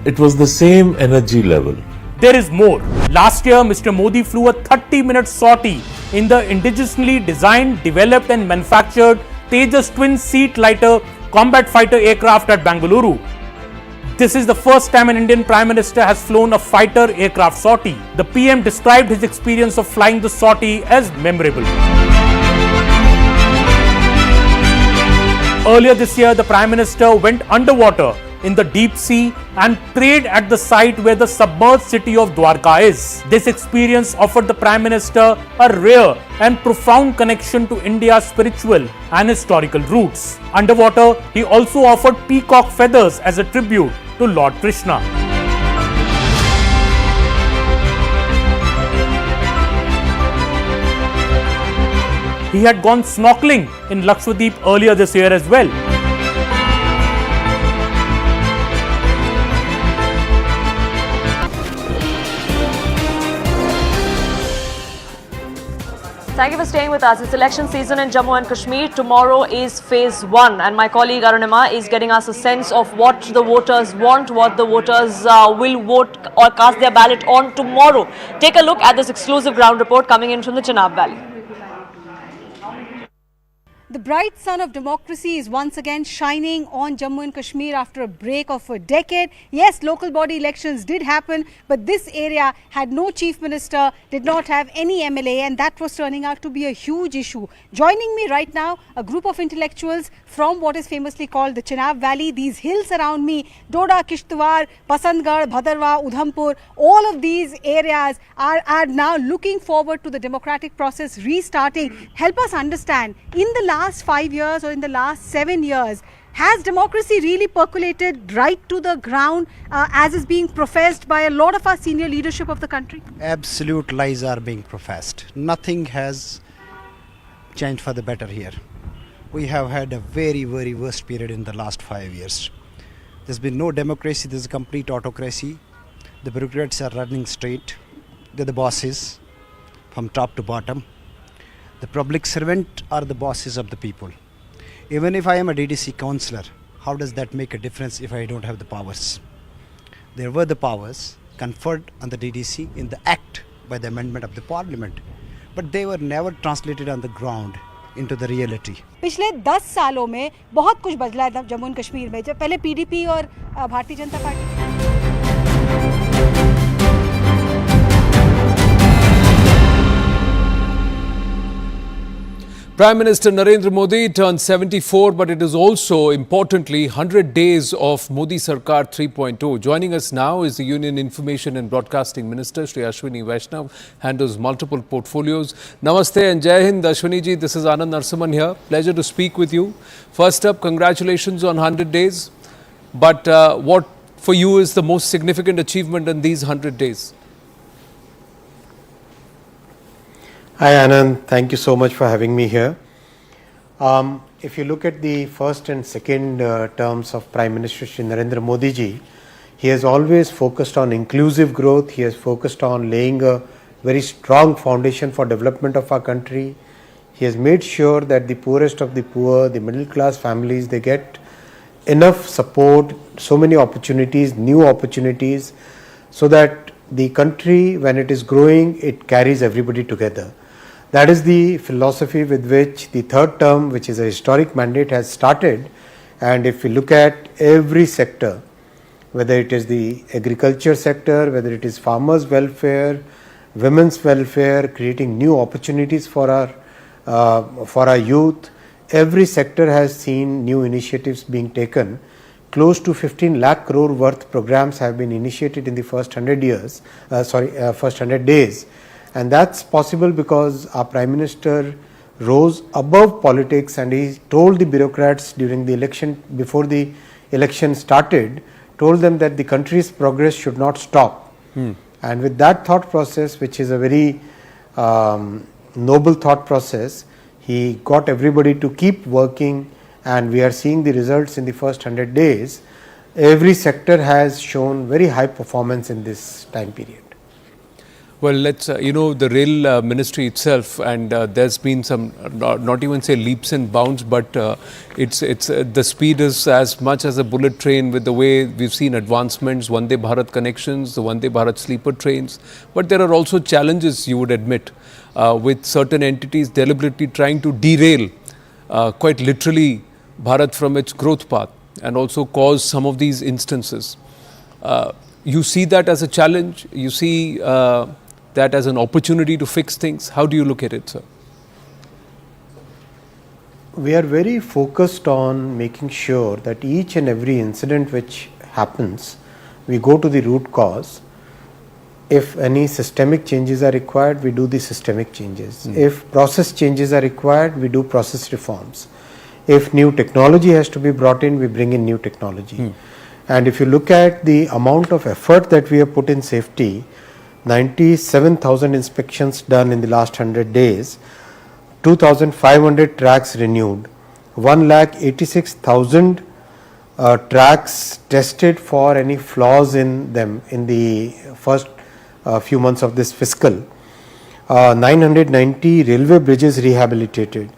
it was the same energy level. There is more. Last year, Mr. Modi flew a 30-minute sortie in the indigenously designed, developed and manufactured Tejas twin-seat lighter combat fighter aircraft at Bengaluru. This is the first time an Indian Prime Minister has flown a fighter aircraft sortie. The PM described his experience of flying the sortie as memorable. Earlier this year, the Prime Minister went underwater in the deep sea and prayed at the site where the submerged city of Dwarka is. This experience offered the Prime Minister a rare and profound connection to India's spiritual and historical roots. Underwater, he also offered peacock feathers as a tribute to Lord Krishna. He had gone snorkeling in Lakshadweep earlier this year as well. Thank you for staying with us. It's election season in Jammu and Kashmir. Tomorrow is phase 1 and my colleague Arunima is getting us a sense of what the voters want, what the voters will vote or cast their ballot on tomorrow. Take a look at this exclusive ground report coming in from the Chenab Valley. The bright sun of democracy is once again shining on Jammu and Kashmir after a break of a decade. Yes, local body elections did happen, but this area had no chief minister, did not have any MLA, and that was turning out to be a huge issue. Joining me right now, a group of intellectuals from what is famously called the Chenab Valley. These hills around me, Doda, Kishtwar, Pasandgarh, Bhadarwah, Udhampur, all of these areas are now looking forward to the democratic process restarting. Help us understand, in the last 5 years or in the last 7 years, Has democracy really percolated right to the ground as is being professed by a lot of our senior leadership of the country? Absolute lies are being professed. Nothing has changed for the better here. We have had a very, very worst period in the last 5 years. There's been no democracy, there's a complete autocracy. The bureaucrats are running straight. They're the bosses from top to bottom. The public servant are the bosses of the people. Even if I am a DDC councillor, how does that make a difference if I don't have the powers? There were the powers conferred on the DDC in the act by the amendment of the parliament, but they were never translated on the ground into the reality. पिछले 10 सालों में बहुत कुछ बदला है Jammu and Kashmir में, जब पहले पीडीपी और Bharatiya Janata party. Prime Minister Narendra Modi turned 74, but it is also, importantly, 100 days of Modi Sarkar 3.0. Joining us now is the Union Information and Broadcasting Minister, Shri Ashwini Vaishnav, handles multiple portfolios. Namaste and Jai Hind, Ashwini ji. This is Anand Narsaman here. Pleasure to speak with you. First up, congratulations on 100 days. But what for you is the most significant achievement in these 100 days? Hi Anand, thank you so much for having me here. If you look at the first and second terms of Prime Minister Shri Narendra Modi ji, he has always focused on inclusive growth. He has focused on laying a very strong foundation for development of our country. He has made sure that the poorest of the poor, the middle class families, they get enough support, so many opportunities, new opportunities, so that the country, when it is growing, it carries everybody together. That is the philosophy with which the third term, which is a historic mandate, has started. And if we look at every sector, whether it is the agriculture sector, whether it is farmers' welfare, women's welfare, creating new opportunities for our youth, every sector has seen new initiatives being taken. Close to 15 lakh crore worth programs have been initiated in the first 100 days. And that's possible because our Prime Minister rose above politics and he told the bureaucrats during the election, before the election started, told them that the country's progress should not stop. And with that thought process, which is a very noble thought process, he got everybody to keep working, and we are seeing the results in the first 100 days. Every sector has shown very high performance in this time period. Well, let's, the rail ministry itself, and there's been some, not even say leaps and bounds, but it's the speed is as much as a bullet train with the way we've seen advancements, Vande Bharat connections, the Vande Bharat sleeper trains. But there are also challenges, you would admit, with certain entities deliberately trying to derail, quite literally, Bharat from its growth path, and also cause some of these instances. You see that as a challenge? You see that as an opportunity to fix things? How do you look at it, sir? We are very focused on making sure that each and every incident which happens, we go to the root cause. If any systemic changes are required, we do the systemic changes. If process changes are required, we do process reforms. If new technology has to be brought in, we bring in new technology. And if you look at the amount of effort that we have put in safety, 97,000 inspections done in the last 100 days, 2,500 tracks renewed, 1,86,000 tracks tested for any flaws in them in the first few months of this fiscal, 990 railway bridges rehabilitated,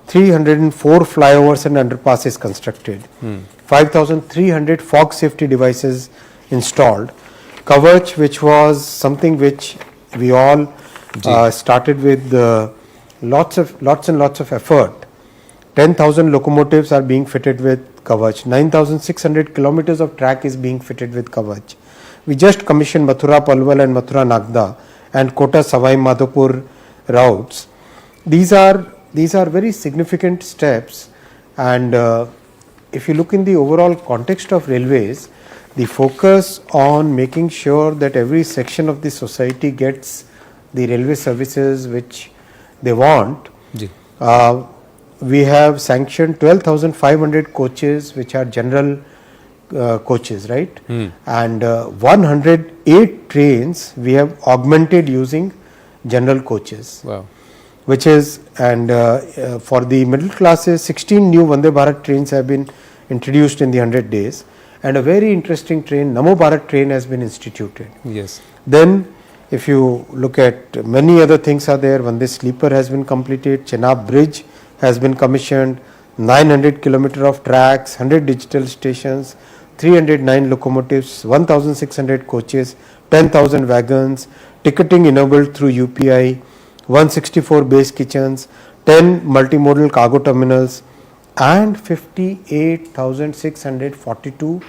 304 flyovers and underpasses constructed, 5,300 fog safety devices installed. Kavach, which was something which we all started with lots and lots of effort. 10,000 locomotives are being fitted with Kavach. 9,600 kilometers of track is being fitted with Kavach. We just commissioned Mathura Palwal and Mathura Nagda and Kota Savai Madhopur routes. These are very significant steps, and if you look in the overall context of railways, the focus on making sure that every section of the society gets the railway services which they want, we have sanctioned 12,500 coaches which are general coaches, right? And 108 trains we have augmented using general coaches. Wow. Which is, and for the middle classes, 16 new Vande Bharat trains have been introduced in the 100 days, and a very interesting train, Namo Bharat train, has been instituted. Yes. Then if you look at many other things are there, Vande Sleeper has been completed, Chenab Bridge has been commissioned, 900 kilometer of tracks, 100 digital stations, 309 locomotives, 1,600 coaches, 10,000 wagons, ticketing enabled through UPI, 164 base kitchens, 10 multimodal cargo terminals, and 58,642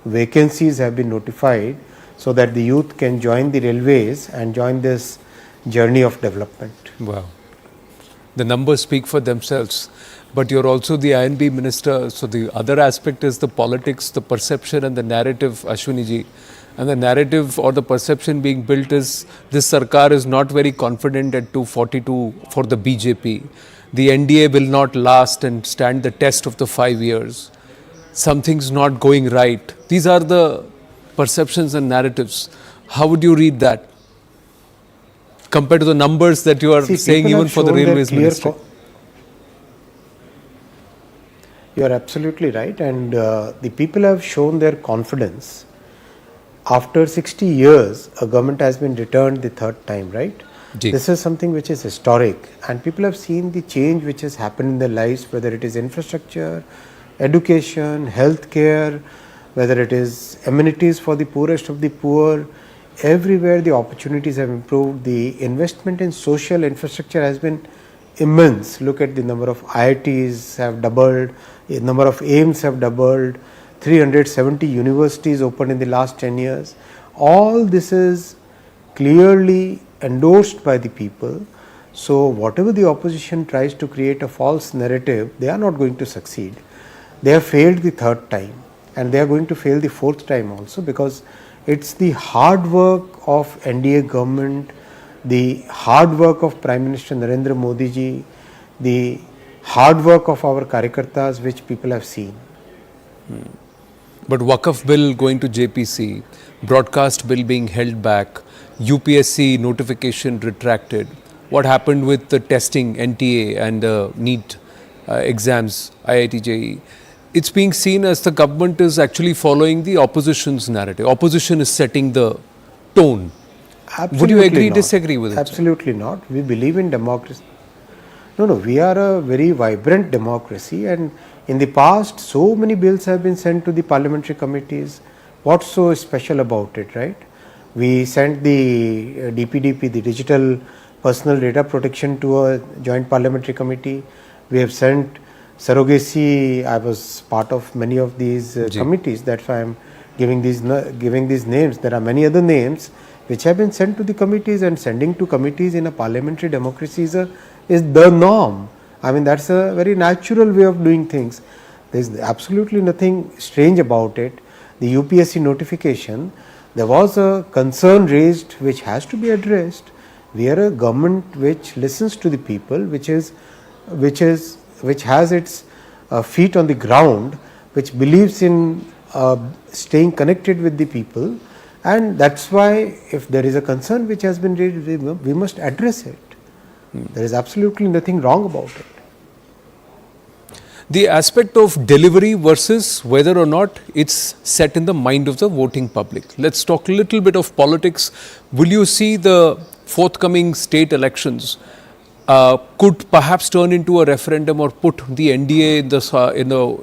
vacancies have been notified, so that the youth can join the railways and join this journey of development. Wow. The numbers speak for themselves. But you're also the INB minister, so the other aspect is the politics, the perception and the narrative, Ashwini ji. And the narrative or the perception being built is this Sarkar is not very confident at 242 for the BJP. The NDA will not last and stand the test of the 5 years. Something's not going right. These are the perceptions and narratives. How would you read that compared to the numbers that you are saying even for the railways ministry? You are absolutely right, and the people have shown their confidence. After 60 years, a government has been returned the third time, right? This is something which is historic, and people have seen the change which has happened in their lives, whether it is infrastructure, education, healthcare, whether it is amenities for the poorest of the poor. Everywhere the opportunities have improved. The investment in social infrastructure has been immense. Look at the number of IITs have doubled, the number of AIMS have doubled, 370 universities opened in the last 10 years. All this is clearly endorsed by the people. So whatever the opposition tries to create a false narrative, they are not going to succeed. They have failed the third time, and they are going to fail the fourth time also, because it's the hard work of NDA government, the hard work of Prime Minister Narendra Modi ji, the hard work of our Karyakartas which people have seen. But Waqf bill going to JPC, broadcast bill being held back, UPSC notification retracted. What happened with the testing, NTA and NEET exams, IIT JEE? It's being seen as the government is actually following the opposition's narrative. Opposition is setting the tone. Absolutely. Would you agree, not. disagree with it? Absolutely not. We believe in democracy. No, we are a very vibrant democracy, and in the past so many bills have been sent to the parliamentary committees. What's so special about it, right? We sent the DPDP, the Digital Personal Data Protection, to a joint parliamentary committee. We have sent surrogacy. I was part of many of these committees. That's why I'm giving these names. There are many other names which have been sent to the committees, and sending to committees in a parliamentary democracy is the norm. I mean, that's a very natural way of doing things. There is absolutely nothing strange about it. The UPSC notification, there was a concern raised which has to be addressed. We are a government which listens to the people, which has its feet on the ground, which believes in staying connected with the people, and that's why if there is a concern which has been raised, we must address it. There is absolutely nothing wrong about it. The aspect of delivery versus whether or not it's set in the mind of the voting public. Let's talk a little bit of politics. Will you see the forthcoming state elections could perhaps turn into a referendum or put the NDA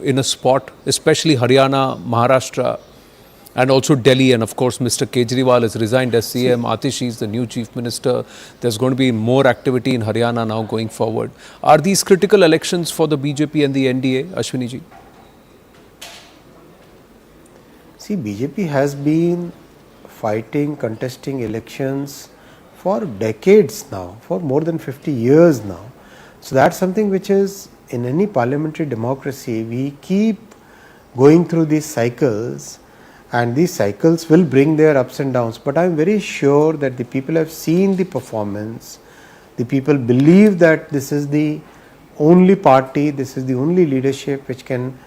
in a spot, especially Haryana, Maharashtra, and also Delhi, and of course Mr. Kejriwal has resigned as CM, Atishi is the new chief minister. There's going to be more activity in Haryana now going forward. Are these critical elections for the BJP and the NDA, Ashwini ji? See, BJP has been fighting, contesting elections for decades now, for more than 50 years now. So that's something which is, in any parliamentary democracy, we keep going through these cycles, and these cycles will bring their ups and downs. But I am very sure that the people have seen the performance. The people believe that this is the only party, this is the only leadership which can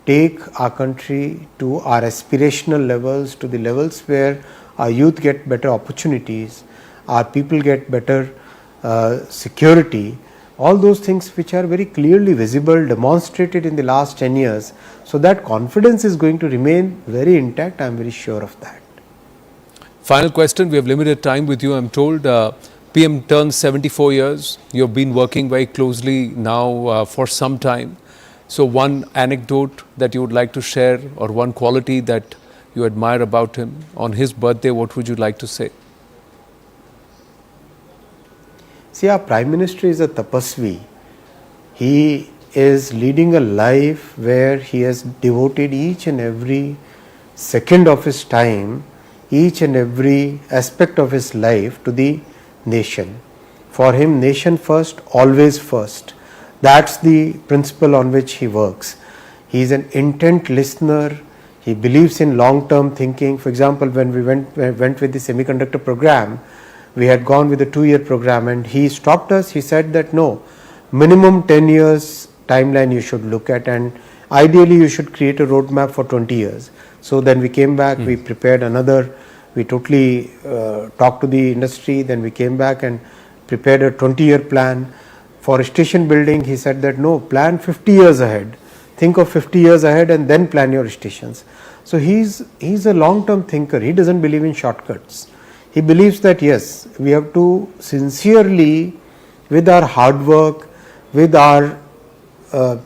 take our country to our aspirational levels, to the levels where our youth get better opportunities, our people get better security, all those things which are very clearly visible, demonstrated in the last 10 years. So that confidence is going to remain very intact, I am very sure of that. Final question, we have limited time with you, I am told. PM turns 74 years, you have been working very closely now for some time. So one anecdote that you would like to share, or one quality that you admire about him on his birthday, what would you like to say? See, our Prime Minister is a tapasvi. He is leading a life where he has devoted each and every second of his time, each and every aspect of his life to the nation. For him, nation first, always first. That's the principle on which he works. He is an intent listener. He believes in long-term thinking. For example, when we went with the semiconductor program, we had gone with a 2-year program, and he stopped us. He said that no, minimum 10 years timeline you should look at, and ideally you should create a roadmap for 20 years. So then we came back, we prepared another, we totally talked to the industry, then we came back and prepared a 20-year plan. For station building, he said that no, plan 50 years ahead. Think of 50 years ahead and then plan your stations. So he's a long-term thinker. He doesn't believe in shortcuts. He believes that yes, we have to sincerely, with our hard work, with our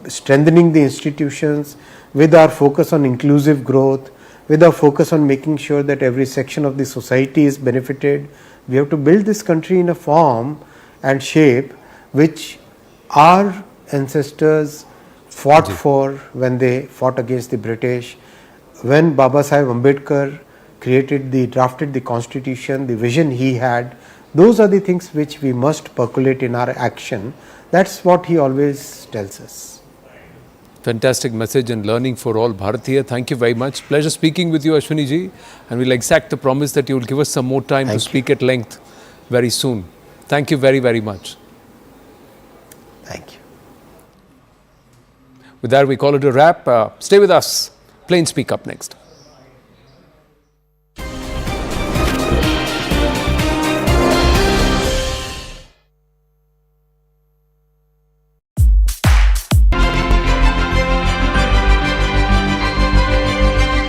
strengthening the institutions, with our focus on inclusive growth, with our focus on making sure that every section of the society is benefited, we have to build this country in a form and shape which our ancestors fought for when they fought against the British. When Baba Saheb Ambedkar drafted the constitution, the vision he had, those are the things which we must percolate in our action. That's what he always tells us. Fantastic message and learning for all Bharatiya. Thank you very much. Pleasure speaking with you, Ashwini ji. And we'll exact the promise that you will give us some more time to speak at length very soon. Thank you very, very much. Thank you. With that, we call it a wrap. Stay with us. Plain Speak up next.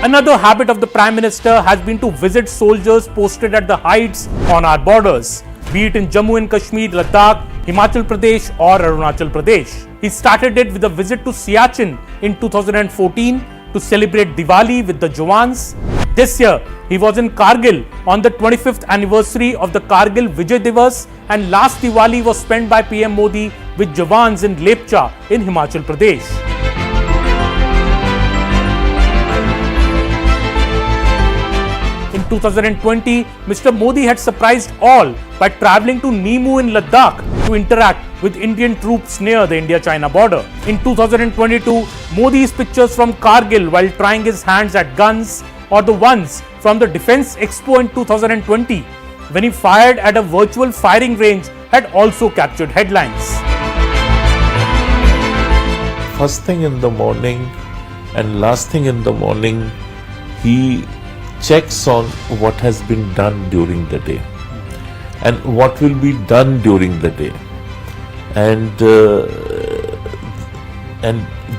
Another habit of the Prime Minister has been to visit soldiers posted at the heights on our borders, be it in Jammu and Kashmir, Ladakh, Himachal Pradesh or Arunachal Pradesh. He started it with a visit to Siachen in 2014 to celebrate Diwali with the Jawans. This year, he was in Kargil on the 25th anniversary of the Kargil Vijay Divas, and last Diwali was spent by PM Modi with Jawans in Lepcha in Himachal Pradesh. In 2020, Mr. Modi had surprised all by travelling to Nimu in Ladakh to interact with Indian troops near the India-China border. In 2022, Modi's pictures from Kargil while trying his hands at guns, or the ones from the Defence Expo in 2020 when he fired at a virtual firing range, had also captured headlines. First thing in the morning and last thing in the morning, he checks on what has been done during the day and what will be done during the day, and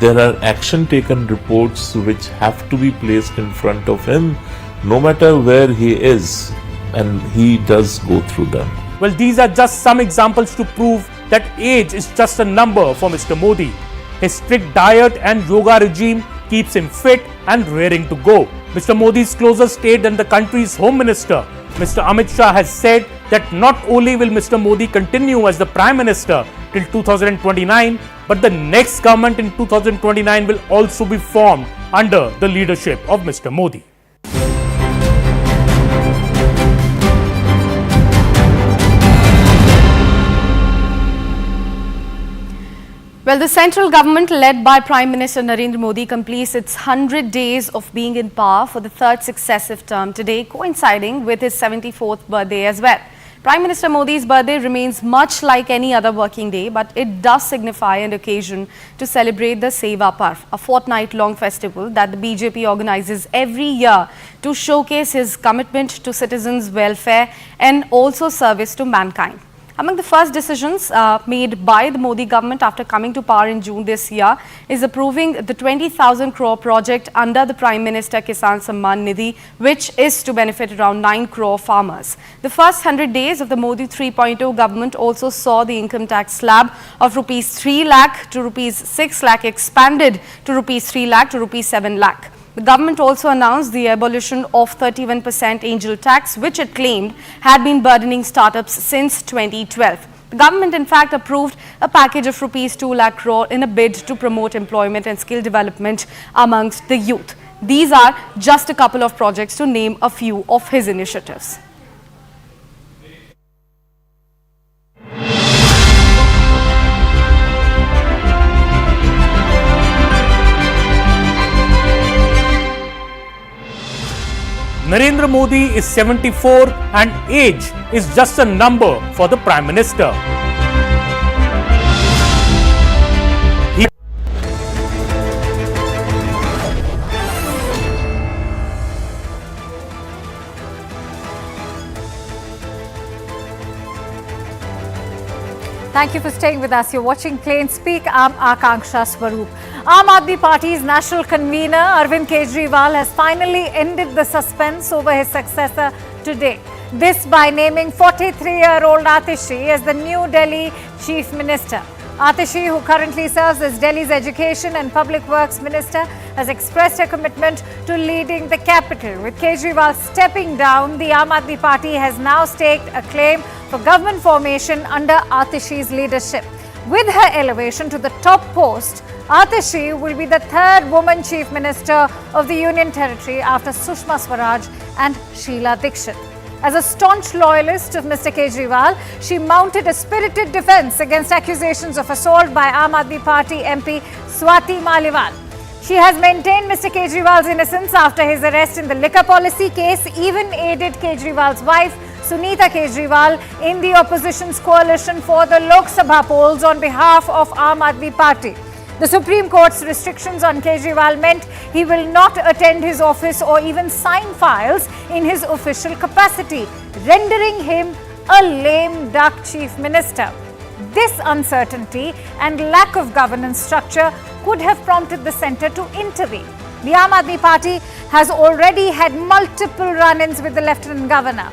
there are action taken reports which have to be placed in front of him no matter where he is, and he does go through them. Well, these are just some examples to prove that age is just a number for Mr. Modi. His strict diet and yoga regime keeps him fit and raring to go. Mr. Modi's closer state than the country's Home Minister, Mr. Amit Shah, has said that not only will Mr. Modi continue as the Prime Minister till 2029, but the next government in 2029 will also be formed under the leadership of Mr. Modi. Well, the central government led by Prime Minister Narendra Modi completes its 100 days of being in power for the third successive term today, coinciding with his 74th birthday as well. Prime Minister Modi's birthday remains much like any other working day, but it does signify an occasion to celebrate the Seva Parv, a fortnight-long festival that the BJP organizes every year to showcase his commitment to citizens' welfare and also service to mankind. Among the first decisions made by the Modi government after coming to power in June this year is approving the 20,000 crore project under the Prime Minister Kisan Samman Nidhi, which is to benefit around 9 crore farmers. The first 100 days of the Modi 3.0 government also saw the income tax slab of rupees 3 lakh to rupees 6 lakh expanded to rupees 3 lakh to rupees 7 lakh. The government also announced the abolition of 31% angel tax, which it claimed had been burdening startups since 2012. The government in fact approved a package of rupees 2 lakh crore in a bid to promote employment and skill development amongst the youth. These are just a couple of projects to name a few of his initiatives. Narendra Modi is 74 and age is just a number for the Prime Minister. Thank you for staying with us. You're watching Plain Speak. I'm Akanksha Swaroop. Aam Aadmi Party's national convener Arvind Kejriwal has finally ended the suspense over his successor today. This by naming 43-year-old Atishi as the new Delhi Chief Minister. Atishi, who currently serves as Delhi's Education and Public Works Minister, has expressed her commitment to leading the capital. With Kejriwal stepping down, the Aam Aadmi Party has now staked a claim for government formation under Atishi's leadership. With her elevation to the top post, Atishi will be the third woman Chief Minister of the Union Territory after Sushma Swaraj and Sheila Dikshit. As a staunch loyalist of Mr. Kejriwal, she mounted a spirited defence against accusations of assault by Aam Aadmi Party MP Swati Maliwal. She has maintained Mr. Kejriwal's innocence after his arrest in the liquor policy case, even aided Kejriwal's wife Sunita Kejriwal in the opposition's coalition for the Lok Sabha polls on behalf of Aam Aadmi Party. The Supreme Court's restrictions on Kejriwal meant he will not attend his office or even sign files in his official capacity, rendering him a lame duck Chief Minister. This uncertainty and lack of governance structure could have prompted the centre to intervene. The Aam Aadmi Party has already had multiple run-ins with the Lieutenant Governor.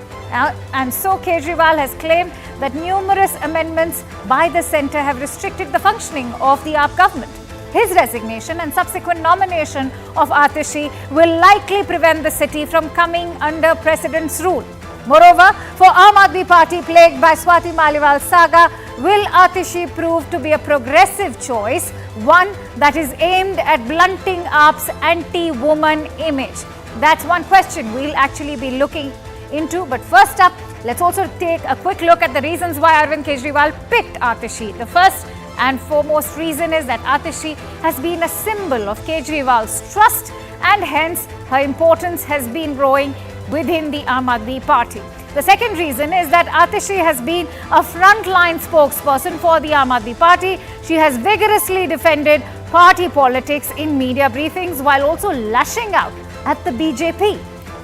And so Kejriwal has claimed that numerous amendments by the centre have restricted the functioning of the AAP government. His resignation and subsequent nomination of Atishi will likely prevent the city from coming under President's rule. Moreover, for Aam Aadmi Party plagued by Swati Maliwal saga, will Atishi prove to be a progressive choice, one that is aimed at blunting AAP's anti-woman image? That's one question we'll actually be looking into. But first up, let's also take a quick look at the reasons why Arvind Kejriwal picked Atishi. The first and foremost reason is that Atishi has been a symbol of Kejriwal's trust, and hence her importance has been growing within the Aam Aadmi Party. The second reason is that Atishi has been a frontline spokesperson for the Aam Aadmi Party. She has vigorously defended party politics in media briefings while also lashing out at the BJP.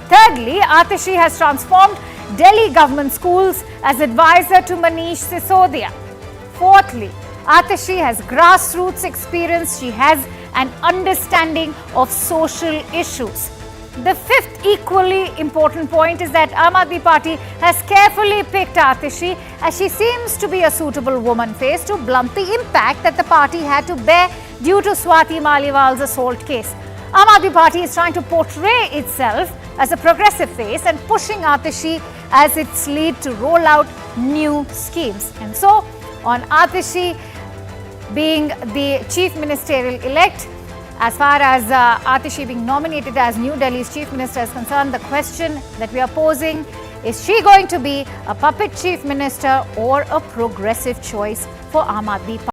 Thirdly, Atishi has transformed Delhi government schools as advisor to Manish Sisodia. Fourthly, Atishi has grassroots experience. She has an understanding of social issues. The fifth equally important point is that Aam Aadmi Party has carefully picked Atishi as she seems to be a suitable woman face to blunt the impact that the party had to bear due to Swati Maliwal's assault case. Aam Aadmi Party is trying to portray itself as a progressive face and pushing Atishi as its lead to roll out new schemes. And so, on Atishi being the Chief Ministerial elect, as far as Atishi being nominated as New Delhi's Chief Minister is concerned, the question that we are posing, is she going to be a puppet Chief Minister or a progressive choice for Aam Aadmi Party?